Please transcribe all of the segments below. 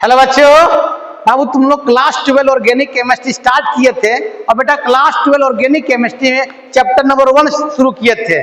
Hello बच्चों, बाबू तुम लोग क्लास 12 ऑर्गेनिक केमिस्ट्री स्टार्ट किए थे और बेटा क्लास 12 ऑर्गेनिक केमिस्ट्री में चैप्टर नंबर 1 शुरू किए थे,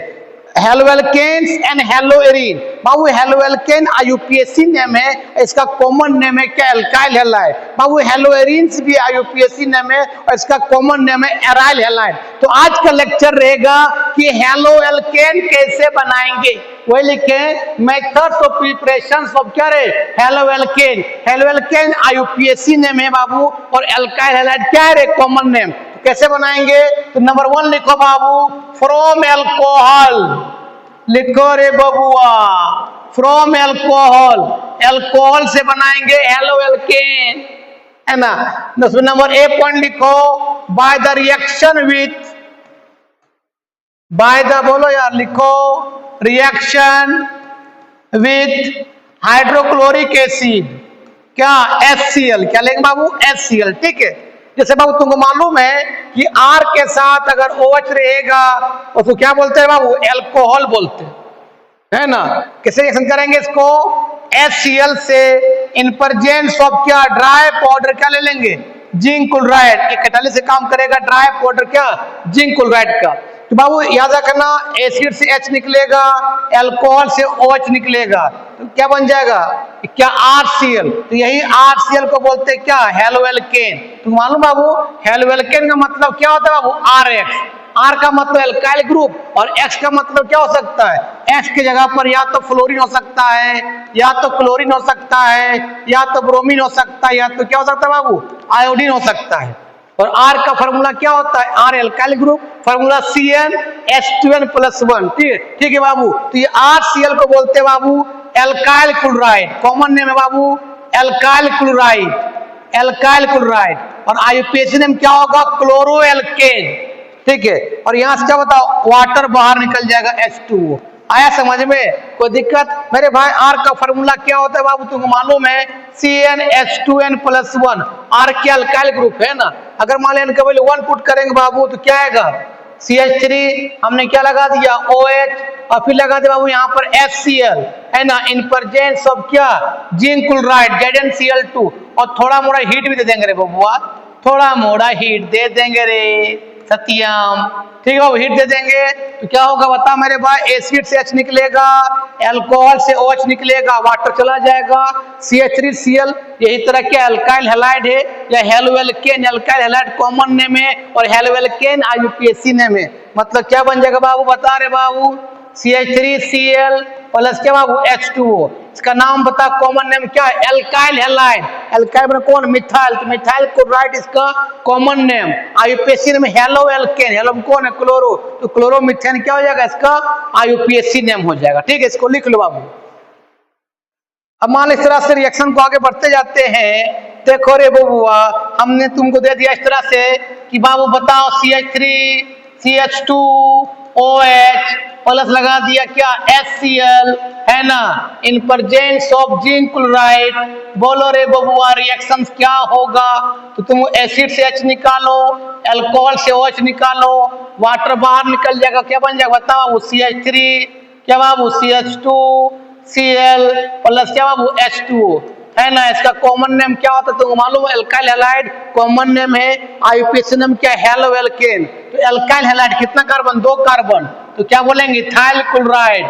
हेलोएल्केन्स एंड हेलोएरीन। बाबू हेलोएल्केन आईयूपीएसी नेम है, इसका कॉमन नेम है क्या? Alkyl halide. बाबू हेलोएरीन्स भी आईयूपीएसी नेम है और इसका कॉमन नेम है एराइल हैलाइड। तो आज का लेक्चर रहेगा कि हेलोएल्केन कैसे बनाएंगे, वही लिखे मेथड्स ऑफ प्रिपरेशन ऑफ क्या रे हेलोएल्केन। हेलोएल्केन आईयूपीएसी नेम है बाबू और एल्काइल हैलाइड क्या है रे? Common name. कैसे बनाएंगे? तो नंबर 1 लिखो बाबू, फ्रॉम अल्कोहल। लिखो रे बबुआ, फ्रॉम अल्कोहल। अल्कोहल से बनाएंगे हेलोएल्केन, है ना। नंबर ए पॉइंट लिखो, bye the reaction with, by the बोलो यार, लिखो रिएक्शन विथ हाइड्रोक्लोरिक एसिड, क्या? HCl। क्या लेंगे बाबू? HCl। ठीक है। जैसे बाबू तुमको मालूम है कि R के साथ अगर OH रहेगा उसको क्या बोलते हैं बाबू? एल्कोहल बोलते हैं, है ना। कैसे रिएक्शन करेंगे इसको? HCl से इन प्रेजेंस ऑफ क्या? ड्राई पाउडर क्या ले लेंगे? Zinc chloride. ये कैटालिस्ट से काम करेगा ड्राई पाउडर क्या? जिंक क्लोराइड का। तो बाबू याद रखना, एसिड से H निकलेगा, अल्कोहल से OH निकलेगा, तो क्या बन जाएगा? क्या? RCl। तो यही RCl को बोलते हैं क्या? हेलोएल्केन। तो मालूम बाबू हेलोएल्केन का मतलब क्या होता है बाबू? RH। R का मतलब एल्काइल ग्रुप और X का मतलब क्या हो सकता है? X की जगह पर या तो फ्लोरीन हो सकता है, या तो क्लोरीन हो सकता है, या तो ब्रोमीन हो सकता है, या तो क्या हो सकता है बाबू? आयोडीन हो सकता है। और R का फॉर्मूला क्या होता है? R alkyl group, formula CnH2n+1। ठीक है बाबू। तो ये RCl को बोलते हैं बाबू एल्काइल क्लोराइड। कॉमन नेम है बाबू एल्काइल क्लोराइड, एल्काइल क्लोराइड। और आईयूपीएसी नेम क्या होगा? क्लोरोएल्केन। ठीक है। और यहां से क्या बताओ? वाटर बाहर निकल जाएगा, H2O। आया समझ में? कोई दिक्कत? मेरे भाई R का फॉर्मूला क्या होता है बाबू? तुमको मालूम है CnH2n+1। R क्या? अल्काइल ग्रुप है ना। अगर मान लें केवल 1 पुट करेंगे बाबू तो क्या आएगा? CH3 हमने क्या लगा दिया? OH, और फिर लगा दिया बाबू यहाँ पर HCl, है ना, इन प्रेजेंस ऑफ क्या? Zinc chloride ZnCl2। और थोड़ा मोड़ा हीट भी दे देंगे रे बबुआ, थोड़ा मोड़ा हीट दे देंगे रे सत्यम। ठीक है, हीट दे देंगे तो क्या होगा बता मेरे भाई? एसिड से H निकलेगा, अल्कोहल से OH निकलेगा, वाटर चला जाएगा, CH3Cl। यही तरह के अल्काइल हैलाइड है या haloalkane. Alkyl halide common name है और हेलोएल्केन आईयूपीएसी नेम है। मतलब क्या बन जाएगा बाबू? बता रहे बाबू, CH3Cl प्लस क्या बाबू? H2O। इसका नाम बता, कॉमन नेम क्या है? Alkyl halide. एल्काइल में कौन? मिथाइल। तो मिथाइल क्लोराइड इसका common name. IUPAC name haloalkane. Hello में कौन है? क्लोरो। तो क्लोरोमीथेन क्या हो जाएगा? इसका आईयूपीएसी नेम हो जाएगा। ठीक है, इसको लिख लो बाबू। अब मान इस तरह से रिएक्शन को आगे बढ़ते जाते हैं। देखो रे बबुआ, हमने तुमको दे दिया इस तरह से कि बाबू बताओ CH3 CH2OH प्लस लगा दिया क्या? HCl, है ना, इन प्रेजेंस ऑफ जिंक क्लोराइड। बोलो रे बबुआ रिएक्शन क्या होगा? तो तुम एसिड से H निकालो, अल्कोहल से OH निकालो, वाटर बाहर निकल जाएगा, क्या बन जाएगा बताओ? CH3 क्या बाबू? CH2Cl प्लस क्या बाबू? H2O, है ना। इसका कॉमन नेम क्या होता है तुमको मालूम है? एल्काइल हैलाइड कॉमन नेम है। आईयूपीएसी नेम क्या? हेलोएल्केन। तो एल्काइल हैलाइड कितना कार्बन? 2 कार्बन, तो क्या बोलेंगे? Ethyl chloride.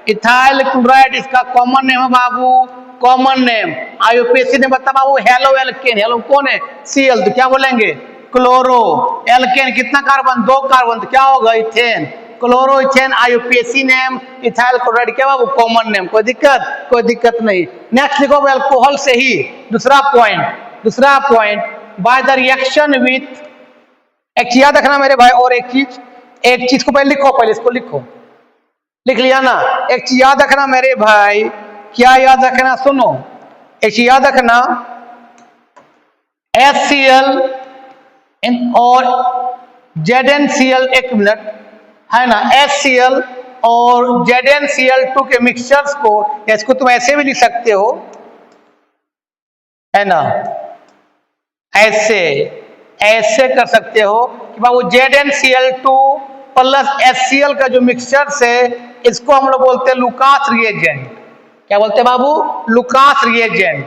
इथाइल क्लोराइड इसका कॉमन नेम है बाबू, कॉमन नेम। आईयूपीएसी ने बता बाबू हेलोएल्केन। हेलो कौन है? Cl, तो क्या बोलेंगे? क्लोरो। एल्केन कितना कार्बन? 2 कार्बन, तो क्या होगा? Ethane. Chloro ethane IUPAC name. Ethyl chloride क्या बाबू? Common name. कोई दिक्कत? कोई दिक्कत नहीं। नेक्स्ट लिखो अल्कोहल से ही दूसरा point, bye the reaction with. एक चीज याद रखना मेरे भाई, और एक चीज को पहले लिखो, पहले इसको लिखो। लिख लिया ना? एक चीज याद रखना मेरे भाई, क्या याद रखना? सुनो, एक चीज याद रखना, HCl और ZnCl, एक मिनट, है ना, HCl और ZnCl2 के मिक्सचर्स को, इसको तुम ऐसे भी लिख सकते हो, है ना, ऐसे कर सकते हो कि बाबू ZnCl2 प्लस HCl का जो मिक्सचर है इसको हम लोग बोलते हैं लुकास रिएजेंट। क्या बोलते हैं बाबू? Lucas reagent.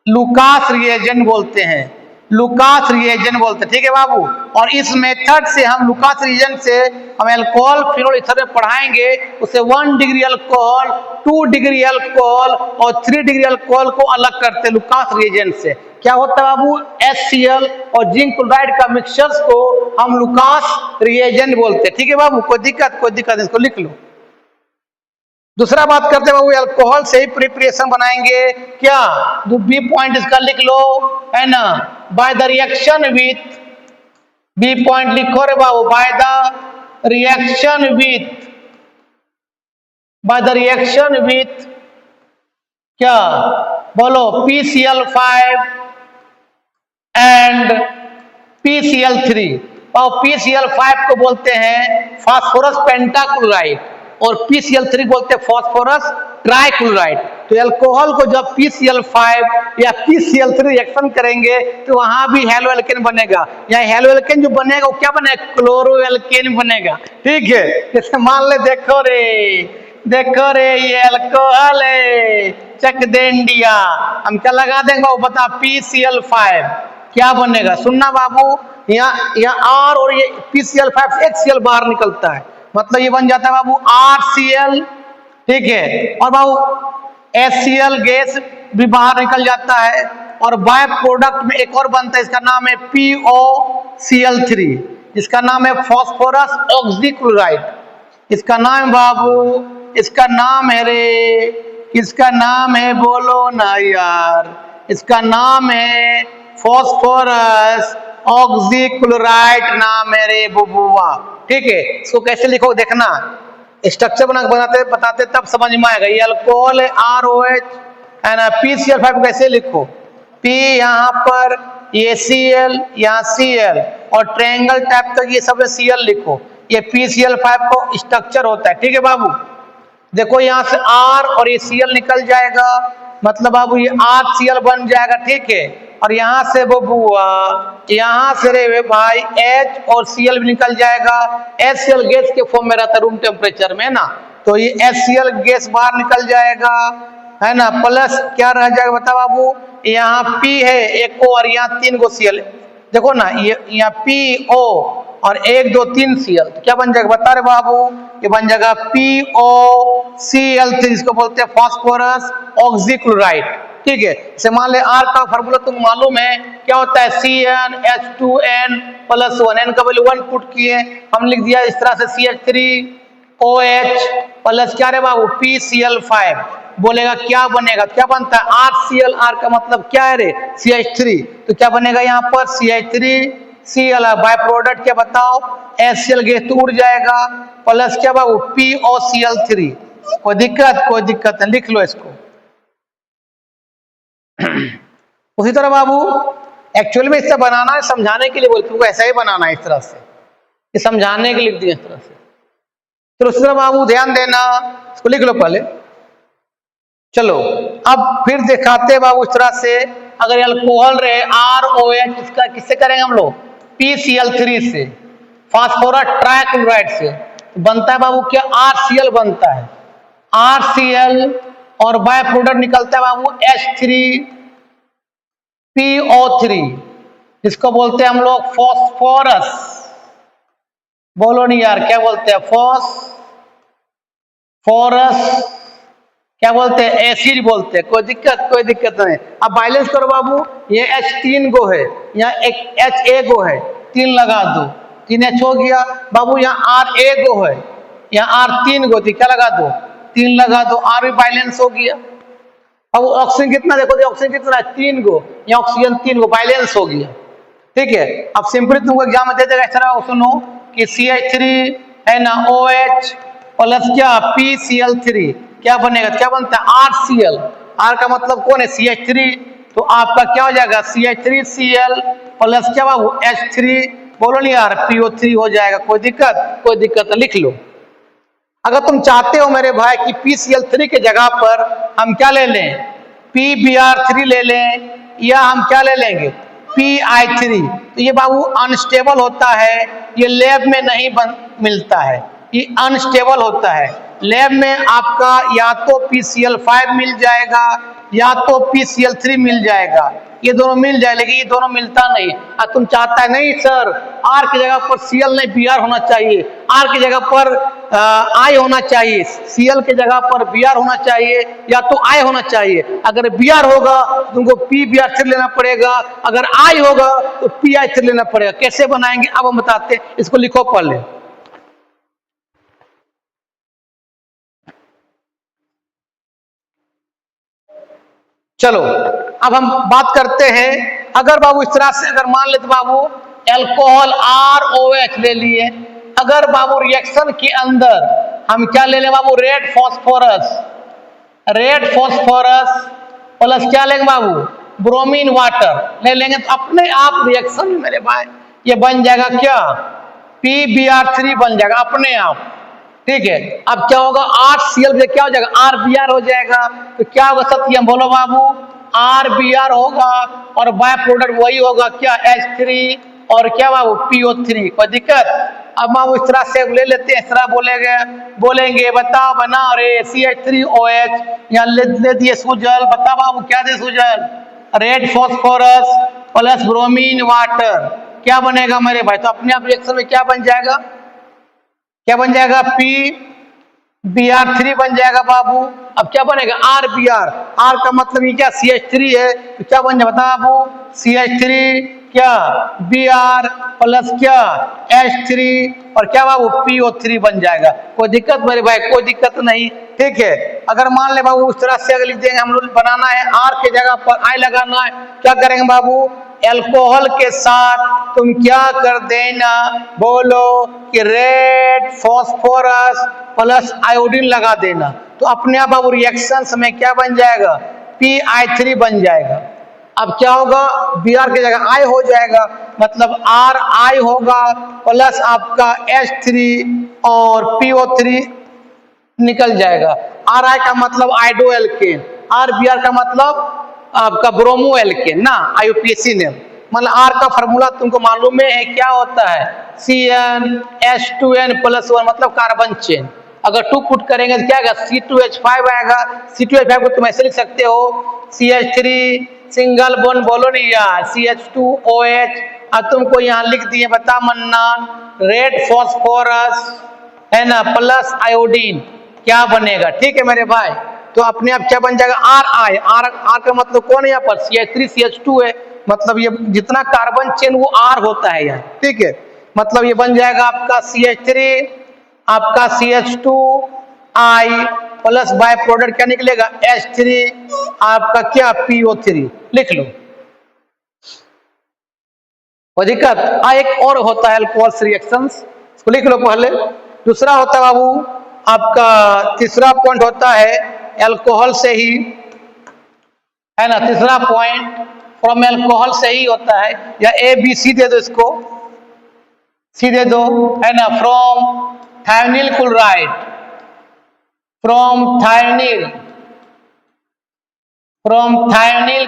लुकास रिएजेंट बोलते हैं, लुकास रिएजेंट बोलते हैं। ठीक है बाबू, और इस मेथड से हम लुकास रिएजेंट से हम अल्कोहल फिनोल ईथर में पढ़ाएंगे, उसे 1 डिग्री अल्कोहल, 2 डिग्री अल्कोहल और 3 डिग्री अल्कोहल को अलग करते हैं लुकास रिएजेंट से। क्या होता है बाबू, HCl और जिंक क्लोराइड का मिक्सचर्स को हम लुकास रिएजेंट बोलते हैं। ठीक है बाबू, कोई दिक्कत इसको लिख लो। दूसरा बात करते हैं बाबू, अल्कोहल से ही प्रिपरेशन बनाएंगे क्या, बी पॉइंट इसका लिख लो, है ना, by the reaction with, B point लिखो रे बाबू, बाय द रिएक्शन विथ क्या बोलो, PCl5 एंड PCl3। और PCl5 को बोलते हैं फास्फोरस पेंटाक्लोराइड और PCl3 बोलते हैं फास्फोरस ट्राइक्लोराइड। तो अल्कोहल को जब PCl5 या PCl3 रिएक्शन करेंगे तो वहां भी हेलो एल्केन बनेगा। यहाँ हेलो एल्केन जो बनेगा वो क्या बनेगा, क्लोरो एल्केन बनेगा। ठीक है, जैसे मान ले, देखो रे ये अल्कोहल है, चक दे इंडिया, हम क्या लगा देंगे वो बता, PCl5 क्या बनेगा, सुनना बाबू, यहाँ R और ये PCl5 से HCl बाहर निकलता है, मतलब ये बन जाता है बाबू RCl। ठीक है, और बाबू HCl गैस भी बाहर निकल जाता है, और बाय प्रोडक्ट में एक और बनता है, इसका नाम है POCl3, इसका नाम है फास्फोरस ऑक्सीक्लोराइड। इसका नाम बाबू, इसका नाम है रे, किसका नाम है बोलो ना यार, इसका नाम है फास्फोरस ऑक्सीक्लोराइड नाम है रे बबुआ। ठीक है, इसको कैसे लिखो देखना, स्ट्रक्चर बताते तब समझ में आएगा। ये अल्कोहल है ROH है ना, PCl5 कैसे लिखो, P यहाँ पर, ये Cl यहाँ Cl और ट्रायंगल टाइप का ये सब Cl लिखो, ये PCl5 को स्ट्रक्चर होता है। ठीक है बाबू, देखो यहाँ से R और ये Cl निकल जाएगा, मतलब बाबू ये RCl बन जाएगा। ठीक है, और यहाँ से बबुआ, यहाँ से रे भाई H और Cl भी निकल जाएगा। HCl गैस के फॉर्म में रहता है रूम टेम्परेचर में ना, तो ये HCl गैस बाहर निकल जाएगा, है ना, प्लस क्या रह जाएगा बता बाबू, यहाँ P है एक O और यहाँ 3 गो Cl, देखो ना, ये यहाँ PO और 1 2 3 Cl, तो क्या बन जाएगा बता रहे बाबू, ये बन जाएगा POCl3, जिसको बोलते हैं फास्फोरस ऑक्सीक्लोराइड। ठीक है, जैसे मान ले R का फार्मूला तुम मालूम है क्या होता है, CnH2n + 1, n का वैल्यू 1 पुट किए, हम लिख दिया इस तरह से CH3OH प्लस क्या रे बाबू PCl5, बोलेगा क्या बनेगा, क्या बनता है RCl, R का मतलब क्या है रे CH3, तो क्या बनेगा यहाँ पर CH3Cl, बाय प्रोडक्ट क्या बताओ, HCl गैस तो उड़ जाएगा, प्लस क्या बाबू POCl3। कोई दिक्कत है, लिख लो इसको। उसी तरह बाबू एक्चुअल में इससे बनाना है, समझाने के लिए बोलते तुमको ऐसा ही बनाना है, इस तरह से, ये समझाने के लिए लिख दिया इस तरह से। तो उसी तरह बाबू ध्यान देना, इसको लिख लो पहले। चलो अब फिर दिखाते बाबू इस तरह से, अगर अल्कोहल रहे ROH, इसका किससे करेंगे हम लोग, PCl3 से, फास्फोरस ट्राइक्लोराइड से, बनता है बाबू क्या, RCl बनता है, RCl और बाय प्रोडक्ट निकलता है बाबू H3PO3, जिसको बोलते हैं हम लोग फास्फोरस, बोलो नहीं यार क्या बोलते हैं, फास्फोरस क्या बोलते हैं, एसिड बोलते हैं। कोई दिक्कत नहीं। अब बैलेंस करो बाबू, ये H 3 गो है, यहाँ एक H 1 गो है, 3 लगा दो, 3H हो गया बाबू, यहाँ R 1 गो है, यहाँ R 3 गो थी, क्या लगा दो, 3 लगा दो, R भी बैलेंस हो गया। अब ऑक्सीजन कितना देखो, ऑक्सीजन कितना है 3 गो, यहाँ ऑक्सीजन 3 गो, बैलेंस हो गया। ठीक है, अब सिंपली तुमको एग्जाम में दे देगा इस तरह, सुनो कि CH3 है ना, OH प्लस क्या PCl3, क्या बनेगा, क्या बनता है RCl, R का मतलब कौन है CH3, तो आपका क्या हो जाएगा CH3Cl प्लस क्या बाबू H3, बोलो नहीं यार PO3 हो जाएगा। कोई दिक्कत लिख लो। अगर तुम चाहते हो मेरे भाई कि PCl3 के जगह पर हम क्या ले लें, PBr3 ले लें, या हम क्या ले लेंगे PI3, तो ये बाबू अनस्टेबल होता है, ये लैब में नहीं मिलता है, ये अनस्टेबल होता है। लैब में आपका या तो PCl5 मिल जाएगा या तो PCl3 मिल जाएगा, ये दोनों मिल जाए, लेकिन ये दोनों मिलता नहीं। अब तुम चाहता है नहीं सर आर की जगह पर Cl नहीं Br होना चाहिए, आर की जगह पर आई होना चाहिए, Cl की जगह पर Br होना चाहिए या तो आई होना चाहिए। अगर Br होगा तो तुमको PBr3 लेना पड़ेगा, अगर आई होगा तो PI3 लेना पड़ेगा। कैसे बनाएंगे अब हम बताते हैं, इसको लिखो पहले। चलो अब हम बात करते हैं, अगर बाबू इस तरह से अगर मान लेते बाबू एल्कोहल ROH ले लिए, अगर बाबू रिएक्शन के अंदर हम क्या ले लें बाबू, रेड फॉस्फोरस प्लस क्या लेंगे बाबू, ब्रोमीन वाटर ले लेंगे, तो अपने आप रिएक्शन में मेरे भाई ये बन जाएगा क्या, PBr3 बन जाएगा अपने आप। ठीक है, अब क्या होगा, RCl क्या हो जाएगा, RBr हो जाएगा। तो क्या होगा सत्यम बोलो बाबू, RBr होगा और बाय प्रोडक्ट वही होगा क्या, H3 और क्या बाबू PO3। कोई दिक्कत? अब बाबू इस तरह से ले लेते हैं, इस तरह बोलेंगे बताओ बना रे CH3OH, यहाँ ले दिए सुजल, बता बाबू क्या दे Sujal, red phosphorus plus bromine water, क्या बनेगा मेरे भाई, तो अपने आप रिएक्शन में क्या बन जाएगा, क्या बन जाएगा, PBr3 बन जाएगा बाबू। अब क्या बनेगा, RBr, R का मतलब ये क्या CH3 है, तो क्या बन जाएगा बता बाबू, CH3 क्या Br प्लस क्या H3 और क्या बाबू PO3 बन जाएगा। कोई दिक्कत मेरे भाई, कोई दिक्कत नहीं। ठीक है, अगर मान ले बाबू उस तरह से अगर लिख देंगे, हम लोग बनाना है R के जगह पर I लगाना है, क्या करेंगे बाबू, एल्कोहल के साथ तुम क्या कर देना, बोलो कि रेड फॉस्फोरस प्लस आयोडीन लगा देना, तो अपने आप बाबू रिएक्शंस में क्या बन जाएगा, PI3 बन जाएगा। अब क्या होगा, Br की जगह I हो जाएगा, मतलब RI होगा प्लस आपका H3 और PO3 निकल जाएगा। RI का मतलब आइडो एल्केन, RBr का मतलब आपका ब्रोमो एल्केन ना, IUPAC ने, मतलब R का फॉर्मूला तुमको मालूम है क्या होता है, CnH2n+1 मतलब कार्बन चेन। अगर 2 पुट करेंगे तो क्या आएगा, C2H5 आएगा। C2H5 को तुम ऐसे लिख सकते हो, CH3 सिंगल बॉन्ड बोलो नहीं यार, CH2OH, और तुमको यहाँ लिख दिए बता मन्नान, रेड फॉस्फोरस है ना प्लस आयोडीन, क्या बनेगा। ठीक है मेरे भाई, तो अपने आप क्या बन जाएगा, RI, R का मतलब कौन है यहाँ पर, CH3 CH2 है, मतलब ये जितना कार्बन चेन वो R होता है यार। ठीक है, मतलब ये बन जाएगा आपका CH3 आपका CH2I प्लस बाय प्रोडक्ट क्या निकलेगा, H3 आपका क्या PO3, लिख लो कोई दिक्कत। एक और होता है अल्कोहल रिएक्शंस, इसको लिख लो पहले। दूसरा होता है बाबू आपका, तीसरा पॉइंट होता है अल्कोहल से ही, है ना, तीसरा पॉइंट फ्रॉम अल्कोहल से ही होता है, या ABC दे दो इसको, सी दे दो, है ना, from thionyl chloride, from thionyl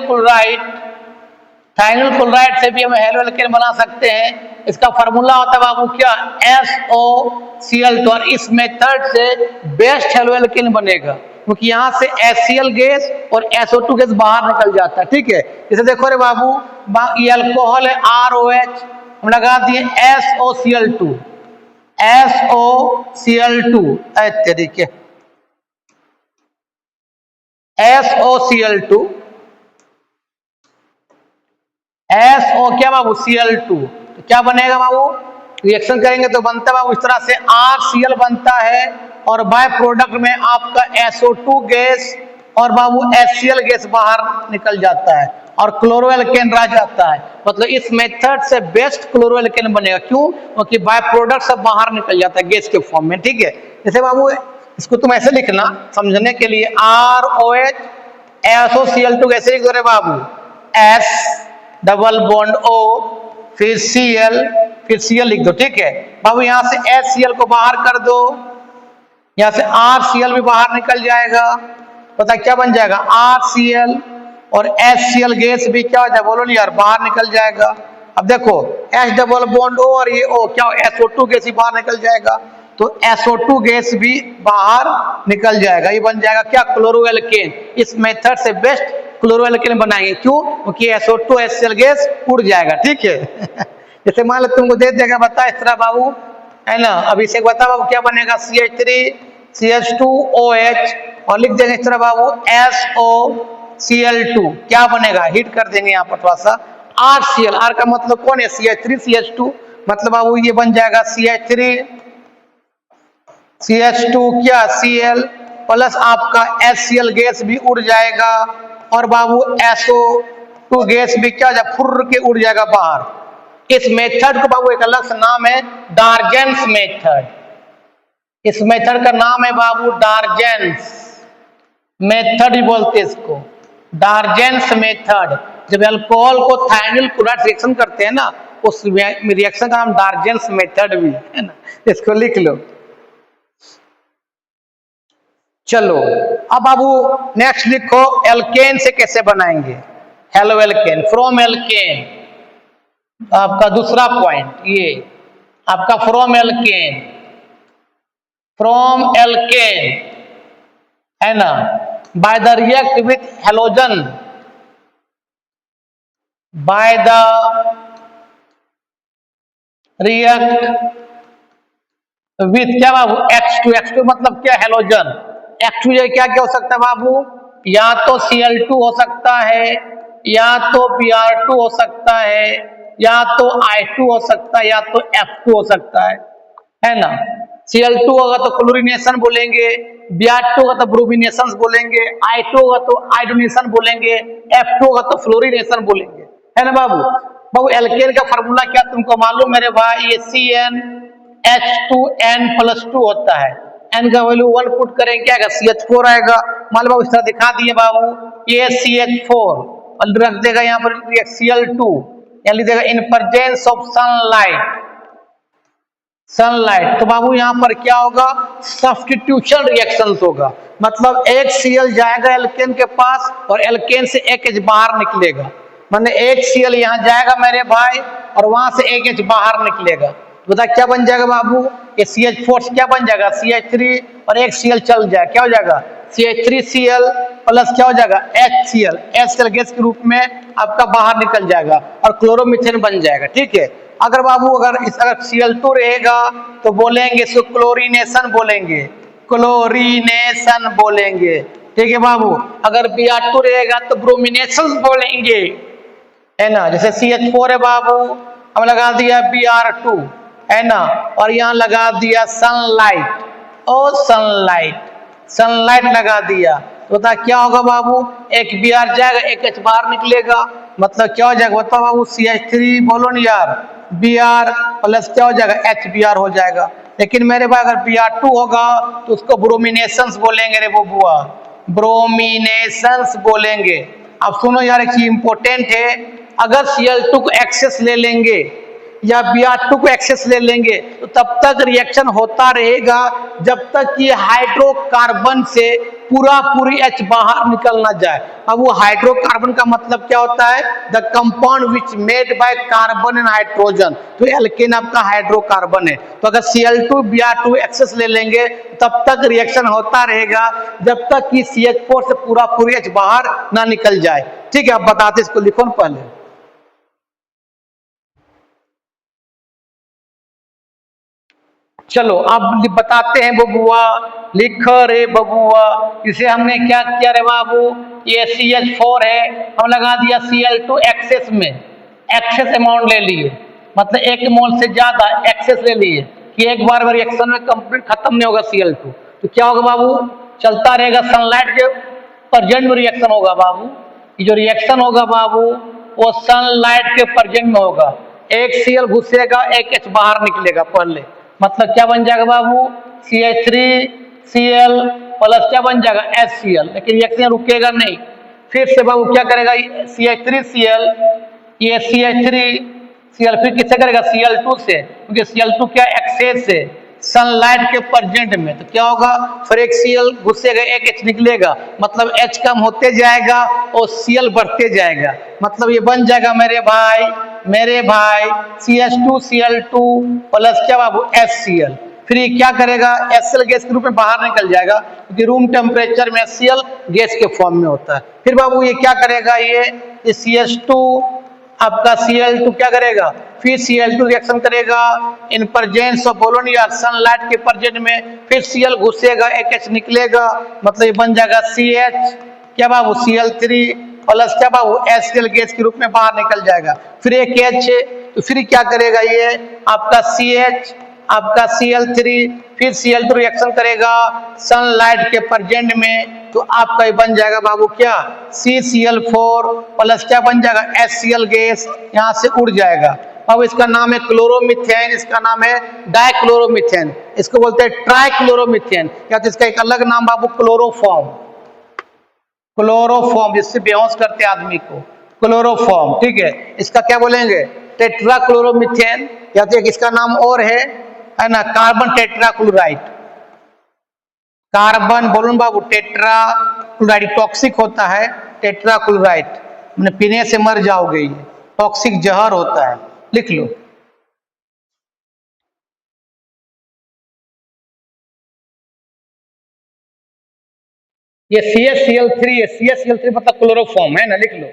chloride, thionyl chloride से भी हम हेलो एल्केन बना सकते हैं। इसका फार्मूला होता है बाबू क्या, SOCl2, और इस मेथड से बेस्ट हेलो एल्केन बनेगा, क्योंकि यहाँ से HCl गैस और SO2 गैस बाहर निकल जाता है। ठीक है, जैसे देखो रे बाबू, ये अल्कोहल है ROH, हम लगा दिए SOCl2, तरीके SOCl2, SO क्या बाबू Cl2, तो क्या बनेगा बाबू, रिएक्शन करेंगे तो बनता है बाबू इस तरह से, RCl बनता है और बाय प्रोडक्ट में आपका SO2 गैस और बाबू HCl गैस बाहर निकल जाता है और क्लोरोएल्केन रह जाता है। मतलब इस मेथड से बेस्ट क्लोरोएल्केन बनेगा, क्यों, क्योंकि बाय प्रोडक्ट सब बाहर निकल जाता है गैस के फॉर्म में। ठीक है, जैसे बाबू इसको तुम ऐसे लिखना समझने के लिए, ROH SOCl2 कैसे लिख दो रे बाबू, S डबल बॉन्ड O फिर Cl लिख दो। ठीक है बाबू, यहाँ से HCl को बाहर कर दो, यहाँ से RCl भी बाहर निकल जाएगा, पता क्या बन जाएगा, RCl और HCl गैस भी क्या हो जाएगा, बोलो नहीं यार, बाहर निकल जाएगा। अब देखो H डबल बॉन्ड O और ये O क्या, SO2 गैस ही बाहर निकल जाएगा। तो SO2 गैस भी बाहर निकल जाएगा। ये बन जाएगा क्या, क्लोरोएल्केन। इस मेथड से बेस्ट क्लोरोएल्केन बनाएंगे। क्यों? क्योंकि SO2 HCl गैस उड़ जाएगा। ठीक है जैसे मान लो तुमको दे देगा, बता इस तरह बाबू, है ना। अब इसे बता बाबू क्या बनेगा, CH3 CH2OH, और लिख देंगे इस तरह बाबू SOCl2। क्या बनेगा, हिट कर देंगे यहाँ पर थोड़ा सा, RCl। R का मतलब कौन है, CH3 CH2, मतलब बाबू ये बन जाएगा CH3 CH2 क्या Cl प्लस आपका HCl गैस भी उड़ जाएगा, और बाबू SO2 गैस भी क्या हो जाएगा, फुर्र के उड़ जाएगा बाहर। इस मेथड को बाबू एक अलग से नाम है डार्जेंस मेथड। इस मेथड का नाम है बाबू डार्जेंस मेथड ही बोलते इसको, डार्जेंस मेथड। जब अल्कोहल को थायनिल क्लोराइड रिएक्शन करते हैं ना, उस रिएक्शन का नाम डार्जेंस मेथड भी है ना, इसको लिख लो। चलो अब बाबू नेक्स्ट लिखो, एल्केन से कैसे बनाएंगे, हेलो एल्केन फ्रॉम एल्केन। आपका दूसरा पॉइंट ये आपका फ्रॉम एल्केन, फ्रॉम एल्केन है ना, by the react with halogen, by the react with क्या बाबू, H2। H2 मतलब क्या, हेलोजन। H2 क्या क्या हो सकता है बाबू, या तो Cl2 हो सकता है, या तो Br2 हो सकता है, या तो I2 हो सकता है, या तो F2 हो सकता है ना। Cl2 होगा तो क्लोरीनेशन बोलेंगे, Br2 होगा तो ब्रोमिनेशन बोलेंगे, I2 होगा तो आयोडीनेशन बोलेंगे, F2 होगा तो फ्लोरीनेशन बोलेंगे, है ना बाबू। बाबू एल्केन का फार्मूला क्या तुमको मालूम मेरे भाई, ये CnH2n+2 होता है। n का वैल्यू 1 पुट करेंगे क्या आएगा, CH4 आएगा। मान लो बाबू इस तरह दिखा दिए बाबू, ये CH4 और रख देगा यहाँ पर Cl2, या लिख देगा इन प्रेजेंस ऑफ सनलाइट, सनलाइट। तो बाबू यहाँ पर क्या होगा, सब्स्टिट्यूशन रिएक्शंस होगा, मतलब एक Cl जाएगा एल्केन के पास और एल्केन से एक H बाहर निकलेगा, मतलब एक Cl यहाँ जाएगा मेरे भाई और वहां से एक H बाहर निकलेगा। बता क्या बन जाएगा बाबू, ये CH4 से क्या बन जाएगा, CH3 और एक Cl चल जाएगा, क्या हो जाएगा CH3Cl प्लस क्या हो जाएगा HCl गैस के रूप में आपका बाहर निकल जाएगा और क्लोरोमीथेन बन जाएगा। ठीक है। अगर बाबू अगर Cl2 रहेगा तो बोलेंगे इसको क्लोरीनेशन बोलेंगे, क्लोरीनेशन बोलेंगे। ठीक है बाबू। अगर Br2 रहेगा तो ब्रोमिनेशन बोलेंगे, है ना। जैसे CH4 है बाबू, हम लगा दिया Br2, है ना, और यहाँ लगा दिया सनलाइट, और सनलाइट लगा दिया, तो बता क्या होगा बाबू, एक Br जाएगा एक H बाहर निकलेगा, मतलब क्या हो जाएगा बताओ बाबू, CH3 बोलो ना यार, Br प्लस क्या हो जाएगा HBr हो जाएगा। लेकिन मेरे भाई अगर Br2 होगा तो उसको ब्रोमिनेशंस बोलेंगे रे बुआ, ब्रोमिनेशंस बोलेंगे। अब सुनो यार एक चीज इंपॉर्टेंट है, अगर Cl2 को एक्सेस ले लेंगे या Br2 को एक्सेस ले लेंगे तो तब तक रिएक्शन होता रहेगा जब तक कि हाइड्रोकार्बन से पूरी H बाहर निकल ना जाए। अब वो हाइड्रोकार्बन का मतलब क्या होता है, the compound which made by carbon and hydrogen. तो एल्केन आपका हाइड्रोकार्बन है। तो अगर Cl2 Br2 एक्सेस ले लेंगे तब तक रिएक्शन होता रहेगा जब तक कि CH4 से पूरी H बाहर ना निकल जाए। ठीक है, आप बताते इसको लिखो ना पहले। चलो अब बताते हैं बबुआ, लिख रे बबुआ। इसे हमने क्या किया रे बाबू, ये CH4 है, हम लगा दिया Cl2 एक्सेस में, एक्सेस अमाउंट ले लिए, मतलब 1 मोल से ज्यादा एक्सेस ले लिए कि एक बार में रिएक्शन में कंप्लीट खत्म नहीं होगा Cl2। तो क्या होगा बाबू, चलता रहेगा, सनलाइट के प्रेजेंट में रिएक्शन होगा बाबू। ये जो रिएक्शन होगा बाबू वो सनलाइट के प्रेजेंट में होगा, एक Cl घुसेगा एक H बाहर निकलेगा पहले, मतलब क्या बन जाएगा बाबू, CH3Cl प्लस क्या बन जाएगा HCl। लेकिन रिएक्शन रुकेगा नहीं, फिर से बाबू क्या करेगा, CH3Cl, ये CH3Cl फिर किससे करेगा, Cl2 से, क्योंकि Cl2 क्या एक्सेस है सनलाइट के प्रेजेंट में। तो क्या होगा, फिर एक Cl घुसेगा एक H निकलेगा, मतलब H कम होते जाएगा और Cl बढ़ते जाएगा, मतलब ये बन जाएगा मेरे भाई CH2Cl2 प्लस क्या बाबू HCl। फिर ये क्या करेगा, HCl गैस के रूप में बाहर निकल जाएगा, क्योंकि रूम टेम्परेचर में HCl गैस के फॉर्म में होता है। फिर बाबू ये क्या करेगा, ये CH2 आपका Cl2 क्या करेगा, फिर Cl2 रिएक्शन करेगा इन प्रेजेंस ऑफ बोलोन या सनलाइट के प्रेजेंट में, फिर Cl घुसेगा, एक H निकलेगा, मतलब ये बन जाएगा CH क्या बाबू Cl3 प्लस क्या बाबू HCl गैस के रूप में बाहर निकल जाएगा। फिर एक H, तो फिर क्या करेगा, ये आपका CH आपका Cl3 फिर Cl2 रिएक्शन करेगा सनलाइट के प्रेजेंट में, तो आपका ये बन जाएगा बाबू क्या CCl4 प्लस क्या बन जाएगा HCl गैस, यहाँ से उड़ जाएगा। अब इसका नाम है क्लोरोमीथेन, इसका नाम है डाइक्लोरोमीथेन, इसको बोलते हैं ट्राइक्लोरोमीथेन, या तो इसका एक अलग नाम बाबू क्लोरोफॉर्म, क्लोरोफॉर्म जिससे बेहोश करते आदमी को, क्लोरोफॉर्म, ठीक है। इसका क्या बोलेंगे, टेट्राक्लोरोमीथेन, या तो एक इसका नाम और है ना कार्बन टेट्राक्लोराइड, कार्बन बोलो बाबू टेट्राक्लोराइड टॉक्सिक होता है, टेट्राक्लोराइड मैंने पीने से मर जाओगे, ये टॉक्सिक जहर होता है, लिख लो। ये CaCl3 है, CaCl3 मतलब क्लोरोफॉर्म है ना, लिख लो।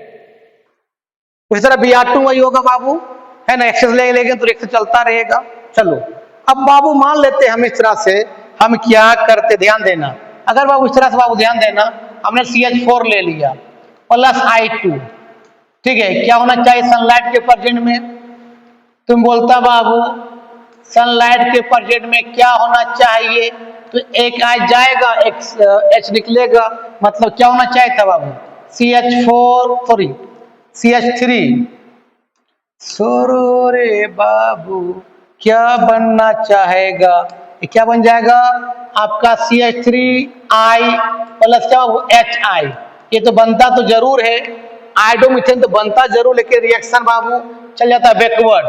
उसी तरह Br2 वही होगा बाबू, है ना, एक्सेस ले लेंगे तो रिएक्शन चलता रहेगा। चलो अब बाबू मान लेते हैं हम इस तरह से, हम क्या करते ध्यान देना, अगर बाबू इस तरह से बाबू ध्यान देना, हमने CH4 ले लिया प्लस I2, ठीक है, क्या होना चाहिए सनलाइट के प्रेजेंट में, तुम बोलता बाबू सनलाइट के प्रेजेंट में क्या होना चाहिए, तो एक I जाएगा, एक H निकलेगा, मतलब क्या होना चाहिए था बाबू CH3 सोरो रे बाबू क्या बनना चाहेगा, ये क्या बन जाएगा आपका CH3I प्लस क्या बाबू HI, ये तो बनता तो जरूर है, आयोडोमीथेन तो बनता जरूर, लेकिन रिएक्शन बाबू चल जाता है बैकवर्ड,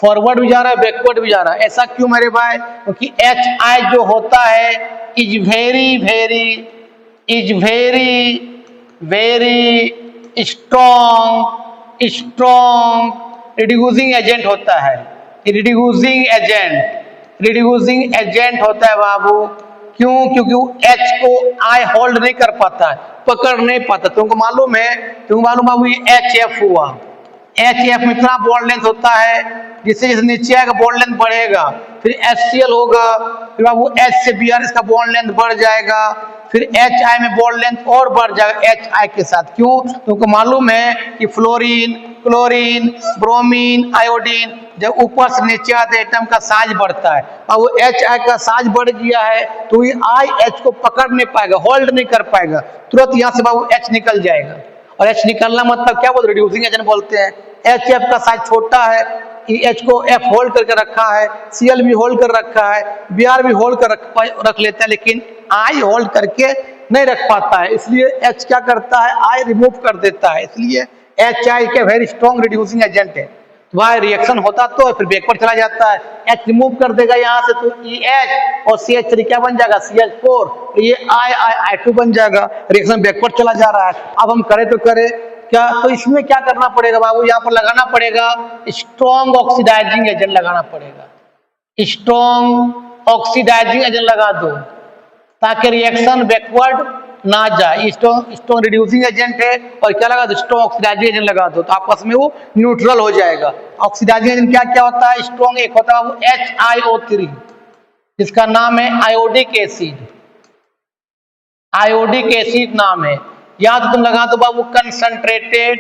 फॉरवर्ड भी जा रहा है बैकवर्ड भी जा रहा है। ऐसा क्यों मेरे भाई, क्योंकि HI जो होता है is very strong reducing agent होता है, रिड्यूसिंग एजेंट होता है बाबू। क्यों, क्योंकि H को I होल्ड नहीं कर पाता है, पकड़ नहीं पाता, तुमको मालूम है, बाबू ये HF हुआ, HF में इतना बॉन्ड लेंथ होता है, जिससे जैसे नीचे आएगा बॉन्ड लेंथ बढ़ेगा, फिर HCl होगा, फिर बाबू H से Br इसका बॉन्ड लेंथ बढ़ जाएगा, फिर HI में बॉन्ड लेंथ और बढ़ जाएगा HI के साथ। क्यों, तुमको मालूम है कि फ्लोरीन, क्लोरीन, ब्रोमीन, आयोडीन जब ऊपर से नीचे आते एटम का साइज बढ़ता है, और वो HI का साइज बढ़ गया है, तो ये IH को पकड़ नहीं पाएगा, होल्ड नहीं कर पाएगा, तुरंत यहाँ से बाबू H निकल जाएगा। और H निकलना मतलब क्या बोलते, रिड्यूसिंग एजेंट बोलते हैं। HF का साइज छोटा है, H को F होल्ड करके रखा है, Cl भी होल्ड कर रखा है, Br भी होल्ड कर रख लेता है, लेकिन I होल्ड करके नहीं रख पाता है, इसलिए H क्या करता है, I रिमूव कर देता है, इसलिए HI के वेरी स्ट्रॉन्ग रिड्यूसिंग एजेंट है। तो वह रिएक्शन होता तो फिर बैकवर्ड चला जाता है, H रिमूव कर देगा यहाँ से, तो EH और CH3 क्या बन जाएगा CH4, तो ये I2 बन जाएगा, रिएक्शन बैकवर्ड चला जा रहा है। अब हम करें तो करें क्या, तो इसमें क्या करना पड़ेगा बाबू, यहाँ पर लगाना पड़ेगा स्ट्रॉन्ग ऑक्सीडाइजिंग एजेंट लगाना पड़ेगा, स्ट्रॉन्ग ऑक्सीडाइजिंग एजेंट लगा दो ताकि रिएक्शन बैकवर्ड ना जाए। स्ट्रॉन्ग रिड्यूसिंग एजेंट है, और क्या लगा दो, स्ट्रॉन्ग ऑक्सीडाइजिंग एजेंट लगा दो, तो आपस में वो न्यूट्रल हो जाएगा। ऑक्सीडाइजिंग एजेंट क्या क्या होता है, स्ट्रॉन्ग एक होता है वो HiO3 जिसका नाम है आयोडिक एसिड, आयोडिक एसिड नाम है, या तो तुम लगा दो बाबू कंसंट्रेटेड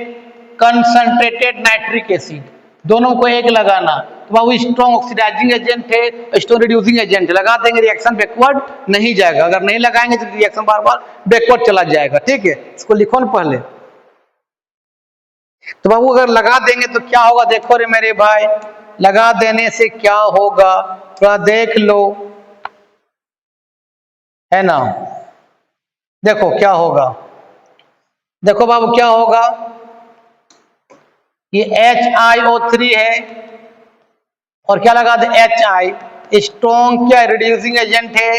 नाइट्रिक एसिड, दोनों को एक लगाना, तो बाबू स्ट्रॉन्ग ऑक्सीडाइजिंग एजेंट है, स्ट्रॉन्ग रिड्यूसिंग एजेंट है, लगा देंगे रिएक्शन बैकवर्ड नहीं जाएगा, अगर नहीं लगाएंगे तो रिएक्शन बार बार बैकवर्ड चला जाएगा। ठीक है, इसको लिखो ना पहले, तो बाबू अगर लगा देंगे तो क्या होगा, देखो रे मेरे भाई, लगा देने से क्या होगा थोड़ा देख लो, है ना, देखो क्या होगा, देखो बाबू क्या होगा, ये HiO3 है और क्या लगा दे HI, स्ट्रॉन्ग क्या रिड्यूसिंग एजेंट है,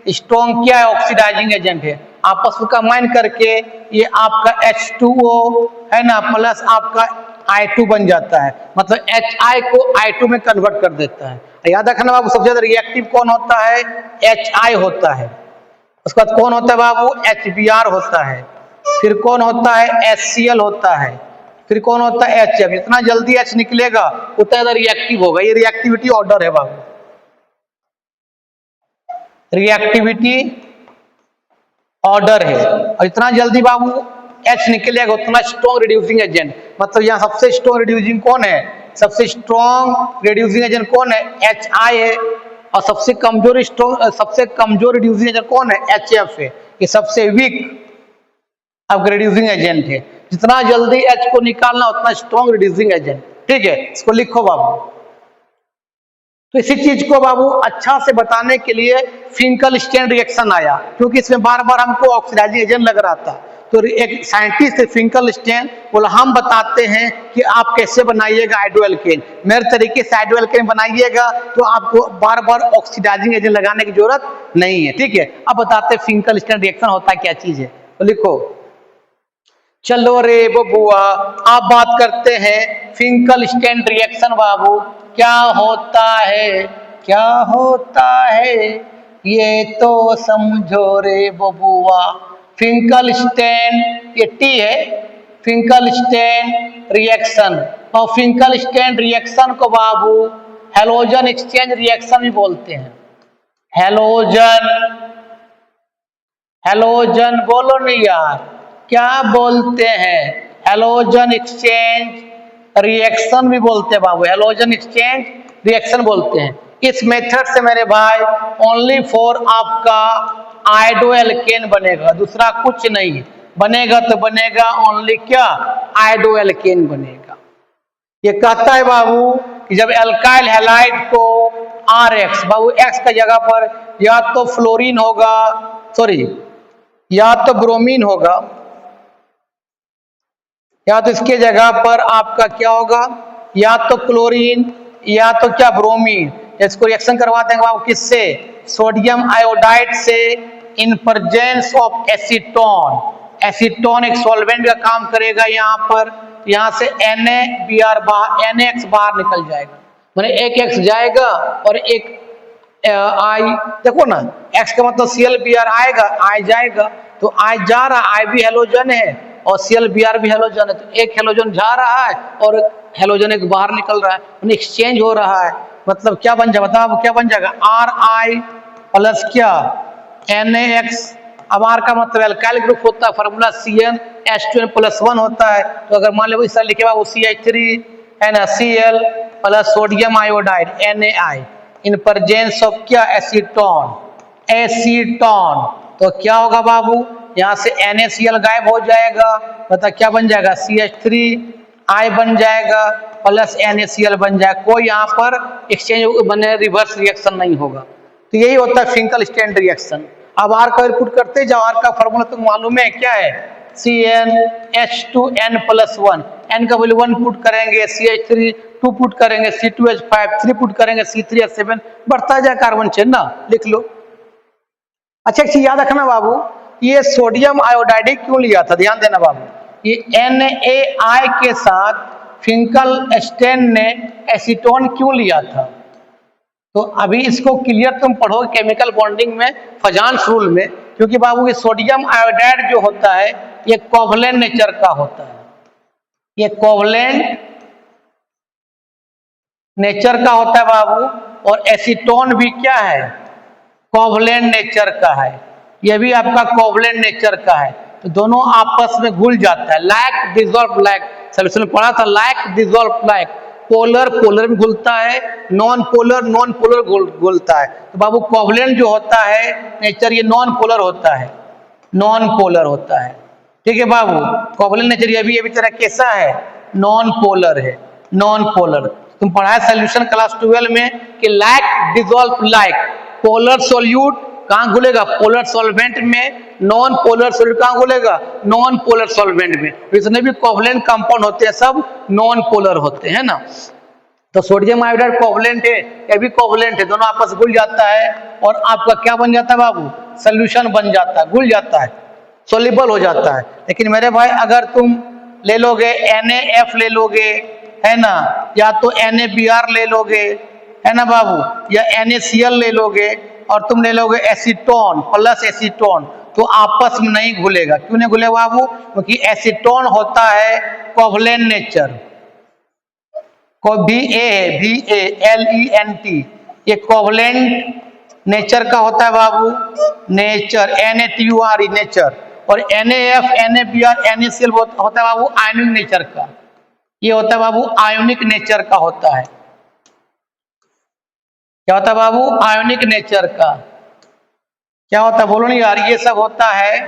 स्ट्रॉन्ग क्या है ऑक्सीडाइजिंग एजेंट है, आपस में कंबाइन करके ये आपका H2O है ना प्लस आपका I2 बन जाता है, मतलब HI को I2 में कन्वर्ट कर देता है। याद रखना बाबू, सबसे ज्यादा रिएक्टिव कौन होता है? HI होता है। उसके बाद कौन होता है बाबू? HBr होता है। फिर कौन होता है? HCl होता है। फिर कौन होता है? HF। जितना जल्दी H निकलेगा उतना ज्यादा रिएक्टिव होगा। ये रिएक्टिविटी ऑर्डर है बाबू, रिएक्टिविटी ऑर्डर है। और इतना जल्दी बाबू H निकलेगा उतना स्ट्रॉन्ग रिड्यूसिंग एजेंट। मतलब यहाँ सबसे स्ट्रॉन्ग रिड्यूसिंग कौन है? सबसे स्ट्रॉन्ग रिड्यूसिंग एजेंट कौन है? HI है। और सबसे कमजोर रिड्यूसिंग एजेंट कौन है? HF है। ये सबसे वीक अब रिड्यूसिंग एजेंट है। जितना जल्दी H को निकालना उतना स्ट्रॉन्ग रिड्यूसिंग एजेंट। ठीक है, इसको लिखो बाबू। तो इसी चीज को बाबू अच्छा से बताने के लिए फिंकल-स्टेन रिएक्शन आया, क्योंकि इसमें बार बार हमको ऑक्सीडाइजिंग एजेंट लग रहा था। तो एक साइंटिस्ट थे फिंकल-स्टेन, बोला हम बताते हैं कि आप कैसे बनाइएगा हाइड्रोएल्केन। मेरे तरीके से हाइड्रोएल्केन बनाइएगा तो आपको बार बार ऑक्सीडाइजिंग एजेंट लगाने की जरूरत नहीं है। ठीक है, अब बताते हैं फिंकल-स्टेन रिएक्शन होता क्या चीज है। तो लिखो, चलो रे बबुआ, आप बात करते हैं फिंकल-स्टेन रिएक्शन। बाबू क्या होता है? क्या होता है ये तो समझो रे बबुआ। फिंकल-स्टेन, ये टी है, फिंकल-स्टेन रिएक्शन। और फिंकल-स्टेन रिएक्शन को बाबू हैलोजन एक्सचेंज रिएक्शन भी बोलते हैं। हैलोजन, हैलोजन बोलो नहीं यार, क्या बोलते हैं? हैलोजन एक्सचेंज रिएक्शन भी बोलते हैं बाबू, हैलोजन एक्सचेंज रिएक्शन बोलते हैं। इस मेथड से मेरे भाई ओनली फॉर आपका आयोडोएल्केन बनेगा, दूसरा कुछ नहीं बनेगा। तो बनेगा ओनली क्या? आयोडोएल्केन बनेगा। ये कहता है बाबू कि जब एल्काइल हैलाइड को RX, बाबू X का जगह पर या तो फ्लोरीन होगा, सॉरी या तो ब्रोमीन होगा, या तो इसके जगह पर आपका क्या होगा? या तो क्लोरीन या तो क्या? ब्रोमीन। इसको रिएक्शन करवाते हैं बाबू किससे? सोडियम आयोडाइड से इन प्रेजेंस ऑफ एसीटोन। एसीटोन एक सॉल्वेंट का काम करेगा यहाँ पर। यहाँ से NaX बाहर निकल जाएगा, मैंने एक X जाएगा और एक I, देखो ना, X का मतलब ClBr आएगा, I जाएगा, तो I जा रहा, I भी हेलोजन है और ClBr भी हेलोजन है। तो एक हेलोजन जा रहा है और हेलोजन एक बाहर निकल रहा है, एक्सचेंज हो रहा है। मतलब क्या बन जाएगा? बताओ क्या बन जाएगा? RI प्लस क्या? NaX। अब R का मतलब एल्काइल ग्रुप होता है, फॉर्मूला CnH2n+1 होता है। तो अगर मान लो इस तरह लिखे वो CH3 है ना, Cl plus sodium iodide NaI in presence of क्या? Acetone, acetone. तो क्या होगा बाबू? यहाँ से NaCl गायब हो जाएगा, बता क्या बन जाएगा? CH3I बन जाएगा प्लस NaCl बन जाएगा। कोई यहाँ पर एक्सचेंज बने, रिवर्स रिएक्शन नहीं होगा। तो यही होता है फिंकल-स्टेन रिएक्शन। अब R का पुट करते जाओ, R का फॉर्मूला तुम मालूम है क्या है? CnH2n+1। N का वैल्यू 1 पुट करेंगे, CH3 2 पुट करेंगे, C2H5 3 पुट करेंगे, C3H7 बढ़ता जाए कार्बन चेन ना, लिख लो। अच्छा एक चीज याद रखना बाबू, ये सोडियम आयोडाइड क्यों लिया था? ध्यान देना बाबू, ये NaI के साथ फिंकल-स्टेन ने एसीटोन क्यों लिया था? तो अभी इसको क्लियर तुम पढ़ोगे केमिकल बॉन्डिंग में, फजान्स रूल में, क्योंकि बाबू ये सोडियम आयोडाइड जो होता है ये कोवलेंट नेचर का होता है। ये कोवलेंट नेचर का होता है बाबू, और एसीटोन भी क्या है? कोवलेंट नेचर का है। ये भी आपका कोवलेंट नेचर का है। तो दोनों आपस में घुल जाता है, लाइक डिसॉल्व लाइक। सॉल्यूशन में पढ़ा था, like dissolve like. Polar polar में घुलता है, नॉन पोलर घुलता है। तो बाबू कोवलेंट जो होता है नेचर, ये नॉन पोलर होता है, नॉन पोलर होता है। ठीक है बाबू, कोवलेंट नेचर ये भी तरह कैसा है? नॉन पोलर है, नॉन पोलर। तुम पढ़ा है सोल्यूशन क्लास 12 में कि like dissolve like. Polar solute कहाँ घुलेगा? पोलर सॉल्वेंट में। नॉन पोलर सोल्यूट कहाँ घुलेगा? नॉन पोलर सॉल्वेंट में। जितने भी कोवलेंट कंपाउंड होते हैं सब नॉन पोलर होते हैं ना। तो सोडियम आयोडाइड कोवलेंट है, ये भी कोवलेंट है, दोनों आपस घुल जाता है और आपका क्या बन जाता है बाबू? सोल्यूशन बन जाता है, घुल जाता है, सोल्यूबल हो जाता है। लेकिन मेरे भाई अगर तुम ले लोगे NaF ले लोगे, है ना, या तो NaBr ले लोगे, है ना बाबू, या NaCl ले लोगे, और तुम ले लोगे एसीटोन प्लस एसीटोन, तो आपस में नहीं घुलेगा। क्यों नहीं घुलेगा बाबू? क्योंकि एसीटोन होता है कोवलेंट नेचर, को VALENT, ये कोवलेंट नेचर का होता है बाबू, नेचर NaTURE नेचर, और NaF NaBr NaCl होता है बाबू आयनिक नेचर का, ये होता है बाबू आयोनिक नेचर का होता है। क्या होता है बाबू? आयोनिक नेचर का। क्या होता है बोलो नहीं यार? ये सब होता है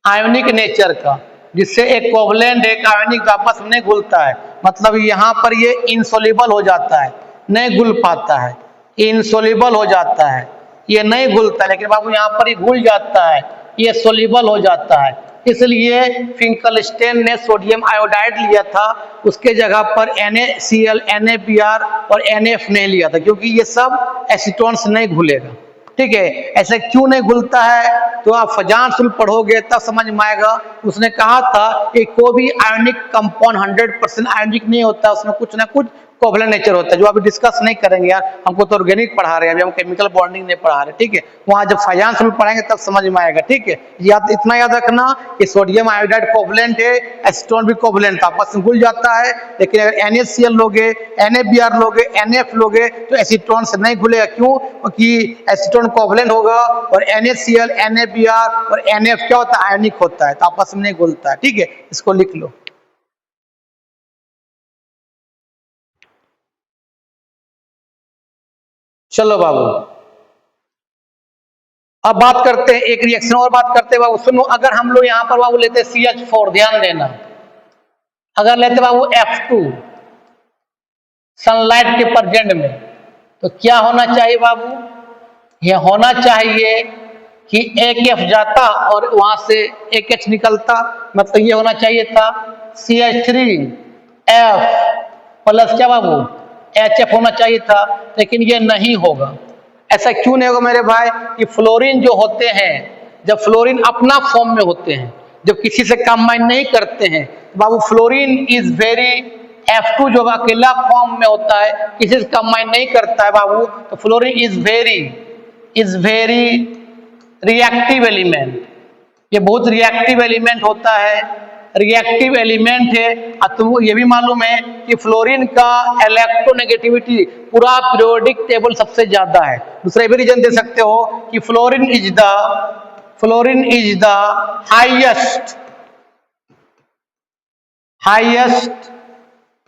आयोनिक नेचर का, जिससे एक कोवलेंट एक आयोनिक आपस में नहीं घुलता है, मतलब यहाँ पर ये इनसोल्यूबल हो जाता है, नहीं घुल पाता है, इनसोल्यूबल हो जाता है, ये नहीं घुलता, लेकिन बाबू यहाँ पर ये घुल जाता है, ये सोल्यूबल हो जाता है। इसलिए फिंकलस्टेन ने सोडियम आयोडाइड लिया था, उसके जगह पर NaCl NaBr और NaF नहीं लिया था, क्योंकि ये सब एसीटोन से नहीं घुलेगा। ठीक है, ऐसे क्यों नहीं घुलता है तो आप फजान सुल पढ़ोगे तब समझ में आएगा। उसने कहा था कि कोई भी आयोनिक कंपाउंड 100% आयोनिक नहीं होता, उसमें कुछ ना कुछ कोवलेंट नेचर होता है, जो अभी डिस्कस नहीं करेंगे यार, हमको तो ऑर्गेनिक पढ़ा रहे हैं, अभी हम केमिकल बॉन्डिंग नहीं पढ़ा रहे। ठीक है, वहां जब फजान सुल पढ़ाएंगे तब समझ में आएगा। ठीक है, याद इतना याद रखना कि सोडियम आयोडाइड कोवलेंट है, एसीटोन भी कोवलेंट, आपस में घुल जाता है, लेकिन अगर NaCl लोगे NaBr लोगे NaF लोगे तो एसीटोन से नहीं घुलेगा। क्यों? क्योंकि एसीटोन कोवलेंट होगा और NaCl NaBr और NaF क्या होता है? आयनिक होता है, तो आपस में नहीं घुलता है। ठीक है, इसको लिख लो। चलो बाबू, अब बात करते हैं एक रिएक्शन और बात करते हैं बाबू, सुनो। अगर हम लोग यहाँ पर बाबू लेते CH4, ध्यान देना, अगर लेते बाबू F2 सनलाइट के प्रेजेंट में, तो क्या होना चाहिए बाबू? ये होना चाहिए कि एक F जाता और वहां से एक H निकलता, मतलब ये होना चाहिए था CH3F प्लस क्या बाबू HF होना चाहिए था, लेकिन ये नहीं होगा। ऐसा क्यों नहीं होगा मेरे भाई? कि फ्लोरीन जो होते हैं, जब फ्लोरीन अपना फॉर्म में होते हैं, जब किसी से कंबाइन नहीं करते हैं, बाबू फ्लोरीन इज वेरी, F2 जो अकेला फॉर्म में होता है, किसी से कंबाइन नहीं करता है बाबू, तो fluorine is very reactive element, ये बहुत रिएक्टिव एलिमेंट होता है, रिएक्टिव एलिमेंट है। अब तुमको ये भी मालूम है कि फ्लोरीन का इलेक्ट्रोनेगेटिविटी पूरा पीरियोडिक टेबल सबसे ज्यादा है। दूसरा भी रीजन दे सकते हो कि fluorine is the highest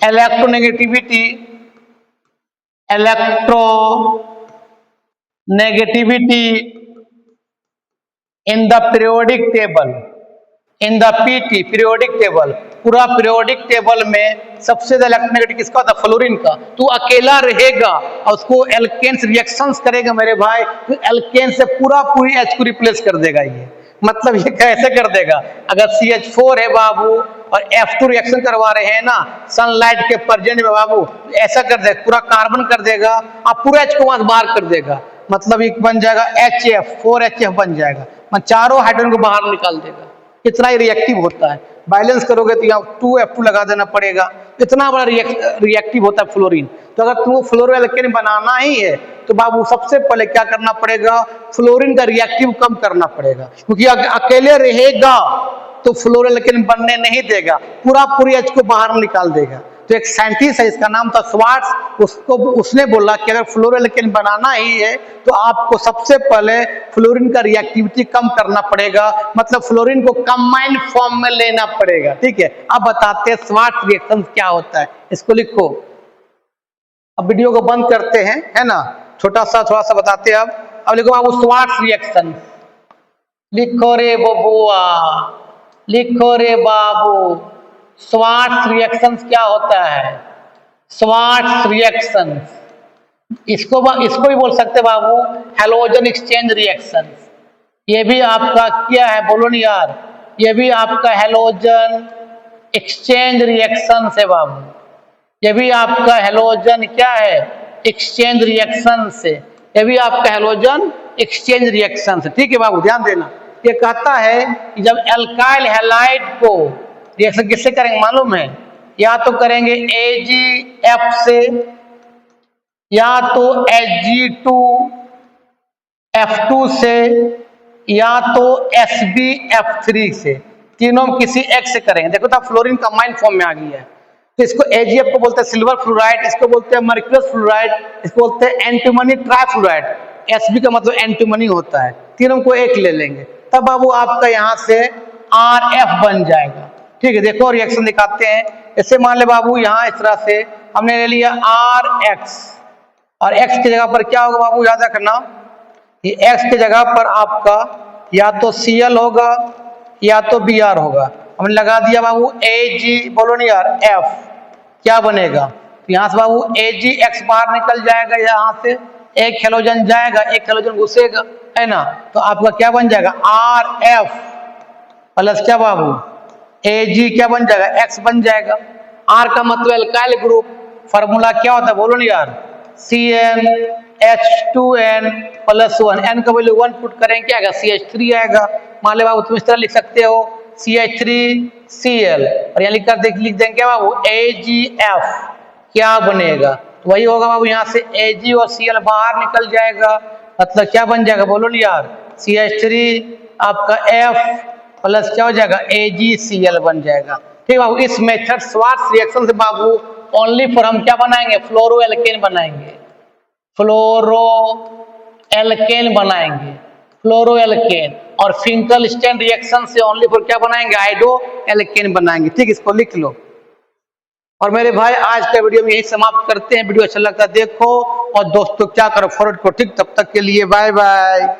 electronegativity in the periodic table, in the PT periodic table, पूरा पीरियोडिक टेबल में सबसे ज्यादा इलेक्ट्रोनेगेटिव किसका होता है? फ्लोरीन का। तू अकेला रहेगा और उसको एल्केन्स रिएक्शंस करेगा मेरे भाई, तो एल्केन से पूरी H को रिप्लेस कर देगा। ये मतलब ये कैसे कर देगा? अगर CH4 है बाबू और F2 रिएक्शन करवा रहे हैं ना सनलाइट के प्रेजेंट में बाबू, ऐसा कर देगा, पूरा कार्बन कर देगा और पूरा H को वहां बाहर कर देगा, मतलब एक बन जाएगा HF 4HF बन जाएगा, मतलब चारों हाइड्रोजन को बाहर निकाल देगा। इतना ही रिएक्टिव होता है। बैलेंस करोगे तो यहाँ 2F2 लगा देना पड़ेगा, इतना बड़ा रिएक्टिव होता है फ्लोरीन। तो अगर तुमको फ्लोरोएल्केन बनाना ही है तो बाबू सबसे पहले क्या करना पड़ेगा? फ्लोरीन का रिएक्टिव कम करना पड़ेगा, क्योंकि अकेले रहेगा तो फ्लोरोएल्केन बनने नहीं देगा, पूरी H को बाहर निकाल देगा। तो एक साइंटिस्ट है, इसका नाम था स्वार्ट्स, उसने बोला कि अगर फ्लोरोएल्केन बनाना ही है तो आपको सबसे पहले फ्लोरीन का रिएक्टिविटी कम करना पड़ेगा, मतलब फ्लोरीन को कंबाइंड फॉर्म में लेना पड़ेगा। ठीक है, अब बताते हैं स्वार्ट्स रिएक्शन क्या होता है, इसको लिखो। अब वीडियो को बंद करते हैं, है ना, थोड़ा सा बताते हैं। अब लिखो बाबू स्वार्ट्स रिएक्शन, लिखो रे बबुआ, लिखो रे बाबू। स्वार्ट्स रिएक्शंस क्या होता है? स्वार्ट्स रिएक्शंस, इसको भी बोल सकते बाबू हैलोजन एक्सचेंज रिएक्शंस। ये भी आपका क्या है बोलो नहीं यार? ये भी आपका हैलोजन एक्सचेंज रिएक्शंस है बाबू, ये भी आपका हैलोजन क्या है? एक्सचेंज रिएक्शंस है, ये भी आपका हैलोजन एक्सचेंज रिएक्शंस है। ठीक है बाबू, ध्यान देना। ये कहता है कि जब एल्काइल हैलाइड को रिएक्शन किससे करेंगे मालूम है? या तो करेंगे AgF से, या तो Hg2F2 से, या तो SbF3 से। तीनों में किसी एक से करेंगे। देखो तो फ्लोरीन कंबाइंड फॉर्म में आ गई है। तो इसको AgF को बोलते हैं सिल्वर फ्लोराइड, इसको बोलते हैं मर्क्यूरस फ्लोराइड, इसको बोलते हैं एंटीमनी ट्राइफ्लोराइड। Sb का मतलब एंटीमनी होता है। तीनों को एक ले लेंगे, तब बाबू आपका यहाँ से RF बन जाएगा। ठीक है, देखो रिएक्शन दिखाते हैं। जैसे मान ले बाबू यहाँ इस तरह से हमने ले लिया RX, और X की जगह पर क्या होगा बाबू, याद रखना, ये X की जगह पर आपका या तो Cl होगा या तो Br होगा। हमने लगा दिया बाबू Ag, बोलो नहीं यार, F, क्या बनेगा? तो यहाँ से बाबू AgX बाहर निकल जाएगा, यहाँ से एक हेलोजन जाएगा, एक हेलोजन घुसेगा, है ना। तो आपका क्या बन जाएगा, RF प्लस क्या बाबू, Ag क्या बन जाएगा, X बन जाएगा। R का मतलब एल्काइल ग्रुप, फॉर्मूला क्या होता है बोलो नहीं यार, CnH2n + 1, n का वैल्यू 1 पुट करेंगे, क्या आएगा, CH3 आएगा। मान ले बाबू तुम इस तरह लिख सकते हो CH3Cl, और यहाँ लिख देंगे क्या बाबू, AgF, क्या बनेगा, तो वही होगा बाबू, यहाँ से Ag और Cl बाहर निकल जाएगा, मतलब क्या बन जाएगा बोलो नहीं यार, CH3 आपका F प्लस क्या हो जाएगा, AgCl बन जाएगा। ठीक है बाबू, इस मेथड स्वार्ट्ज रिएक्शन से बाबू ओनली फॉर हम क्या बनाएंगे, फ्लोरोएल्केन बनाएंगे, फ्लोरोएल्केन बनाएंगे, फ्लोरोएल्केन। और फिंकलस्टैइन रिएक्शन से ओनली फॉर क्या बनाएंगे, आइडोएल्केन बनाएंगे। ठीक, इसको लिख लो। और मेरे भाई आज का वीडियो में यही समाप्त करते हैं। वीडियो अच्छा लगता है देखो, और दोस्तों क्या करो, फॉरवर्ड करो। ठीक, तब तक के लिए बाय बाय।